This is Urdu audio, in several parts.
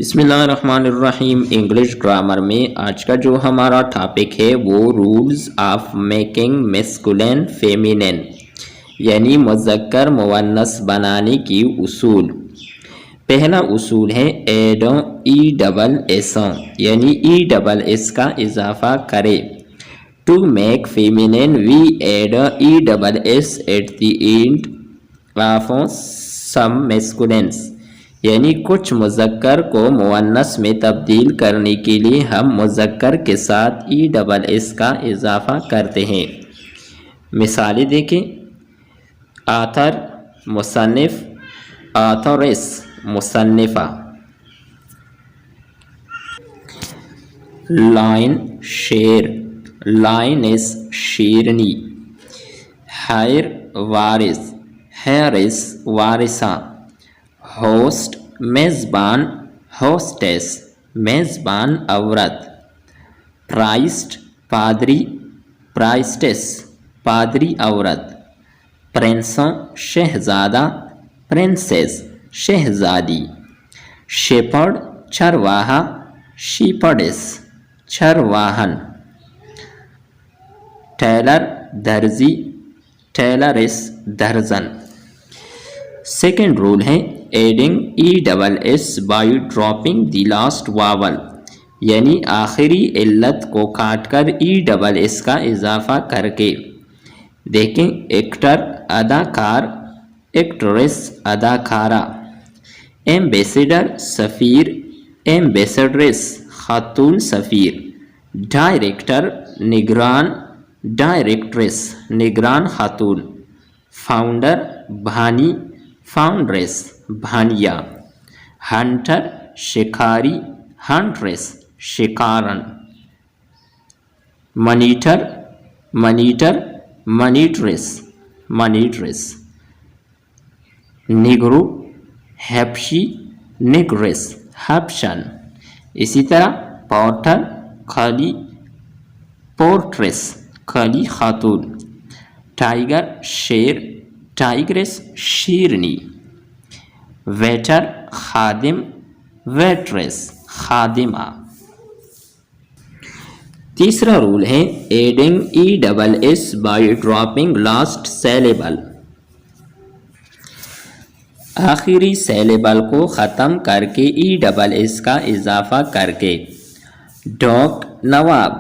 بسم اللہ الرحمن الرحیم۔ انگلش گرامر میں آج کا جو ہمارا ٹاپک ہے وہ رولز آف میکنگ میسکولین فیمینین یعنی مذکر مونث بنانے کی اصول۔ پہلا اصول ہے ایڈ ای ڈبل ایس یعنی ای ڈبل ایس کا اضافہ کرے۔ To make feminine we add E double S at the end of some masculines یعنی کچھ مذکر کو مؤنث میں تبدیل کرنے کے لیے ہم مذکر کے ساتھ ای ڈبل ایس کا اضافہ کرتے ہیں۔ مثالیں دیکھیں، آتھر مصنف، آتھرس مصنفہ۔ لائن شیر، لائنس شیرنی۔ ہائر وارث، ہیرس وارثہ۔ ہوسٹ میزبان، ہوسٹس میزبان عورت۔ پرائسٹ پادری، پرائسٹس پادری عورت۔ پرنس شہزادہ، پرنسس شہزادی۔ شیپرڈ چرواہا، شیپرڈس چرواہن۔ ٹیلر درزی، ٹیلرس درزن۔ سیکنڈ رول ہے adding E double S by dropping the last vowel یعنی آخری علت کو کاٹ کر ای ڈبل ایس کا اضافہ کر کے۔ دیکھیں، ایکٹر اداکار، ایکٹریس اداکارہ۔ ایمبیسیڈر سفیر، ایمبیسیڈریس خاتون سفیر۔ ڈائریکٹر نگران، ڈائریکٹریس نگران خاتون۔ فاؤنڈر بھانی، فاؤنڈریس بھانیہ۔ ہنٹر شکاری، ہنٹریس شکارن۔ Monitor, monitor منیٹریس منیٹریس۔ نگرو ہیپشی، نگریس ہپشن۔ اسی طرح پورٹر خالی، پورٹریس خالی خاتون۔ ٹائیگر شیر، ٹائیگریس شیرنی۔ ویٹر خادم، ویٹریس خادمہ۔ تیسرا رول ہے adding E double S by dropping last sellable آخری سیلیبل کو ختم کر کے ای ڈبل ایس کا اضافہ کر کے۔ ڈوک نواب،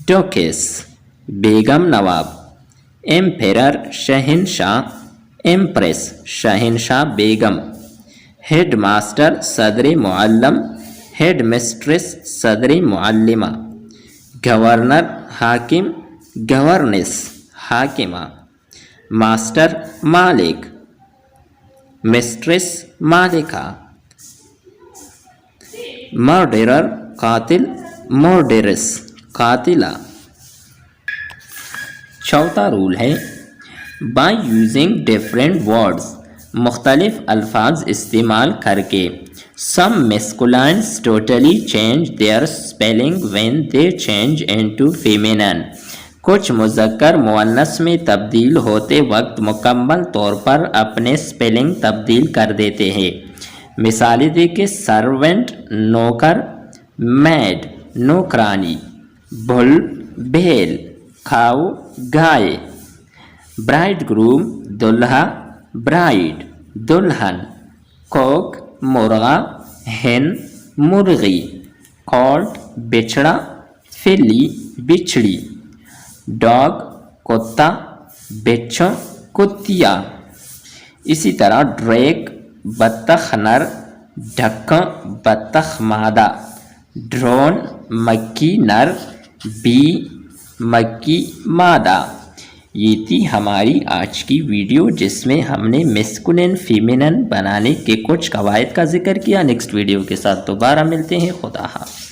ڈوکیس بیگم نواب۔ ایمپیرر شہنشاہ، ایمپریس شہنشاہ بیگم۔ ہیڈ ماسٹر صدر معلم، ہیڈ مسٹریس صدر معلمہ۔ گورنر حاکم، گورنس حاکمہ۔ ماسٹر مالک، مسٹریس مالکہ۔ مرڈرر قاتل، مرڈرس قاتلہ۔ چوتھا رول ہے بائی یوزنگ ڈفرینٹ ورڈز مختلف الفاظ استعمال کر کے۔ Some masculines totally change their spelling when they change into feminine کچھ مذکر مؤنث میں تبدیل ہوتے وقت مکمل طور پر اپنے اسپیلنگ تبدیل کر دیتے ہیں۔ مثالیں دیکھیں، سرونٹ نوکر، میڈ نوکرانی۔ بل بھیل، کھاؤ گائے۔ برائڈ گروم دلہا، برائڈ دلہن۔ کوک مرغا، ہین مرغی۔ کولٹ بچڑا، فلی بچھڑی۔ ڈاگ کتا، بچھو کتیا۔ اسی طرح ڈریک بطخ نر، ڈھکن بطخ مادہ۔ ڈرون مکھی نر، بی مکھی مادہ۔ یہ تھی ہماری آج کی ویڈیو جس میں ہم نے میسکولین فیمینن بنانے کے کچھ قواعد کا ذکر کیا۔ نیکسٹ ویڈیو کے ساتھ دوبارہ ملتے ہیں۔ خدا حافظ۔